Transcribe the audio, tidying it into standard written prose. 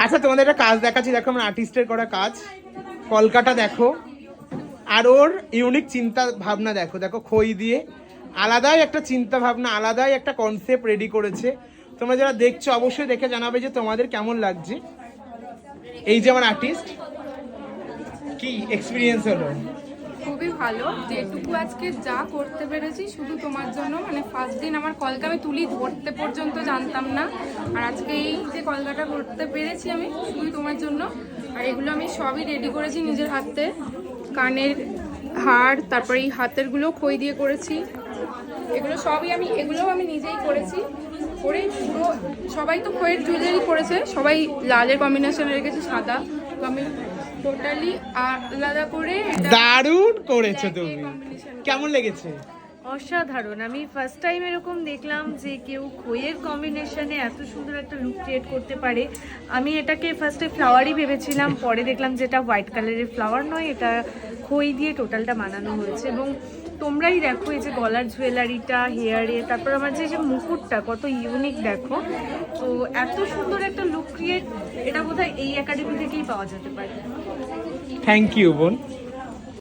আচ্ছা তোমাদের একটা কাজ দেখাচ্ছি, দেখো আমার আর্টিস্টের করা কাজ, কলকাতা দেখো, আর ওর ইউনিক চিন্তা ভাবনা দেখো, দেখো খই দিয়ে আলাদাই একটা চিন্তা ভাবনা, আলাদাই একটা কনসেপ্ট রেডি করেছে। তোমরা যারা দেখছো অবশ্যই দেখে জানাবে যে তোমাদের কেমন লাগছে। এই যে আমার আর্টিস্ট, কি এক্সপিরিয়েন্স হলো? খুবই ভালো, যেটুকু আজকে যা করতে পেরেছি শুধু তোমার জন্য। মানে ফার্স্ট দিন আমার কলকা আমি তুলি ধরতে পর্যন্ত জানতাম না, আর আজকে এই যে কলকাটা করতে পেরেছি আমি শুধু তোমার জন্য। আর এগুলো আমি সবই রেডি করেছি নিজের হাতে, কানের হার, তারপরে এই হাতেরগুলো খই দিয়ে করেছি। এগুলো আমি নিজেই করেছি, করে পুরো সবাই তো খইয়ের জুয়েলারি করেছে, সবাই লালের কম্বিনেশন রেখেছে, সাদা। তো আমি টোটালি আলাদা করে দারুণ করেছো তুমি, কেমন লেগেছে? অসাধারণ। আমি ফার্স্ট টাইম এরকম দেখলাম যে কেউ খইয়ের কম্বিনেশনে এত সুন্দর একটা লুক ক্রিয়েট করতে পারে। আমি এটাকে ফার্স্টে ফ্লাওয়ারই ভেবেছিলাম, পরে দেখলাম যে এটা হোয়াইট কালারের ফ্লাওয়ার নয়, এটা খই দিয়ে টোটালটা বানানো হয়েছে। এবং তোমরাই দেখো এই যে গলার জুয়েলারিটা, হেয়ারে, তারপর আমার যে মুকুটটা কত ইউনিক দেখো। তো এত সুন্দর একটা লুক ক্রিয়েট এটা বোধহয় এই একাডেমি থেকেই পাওয়া যেতে পারে। থ্যাংক ইউ বোন।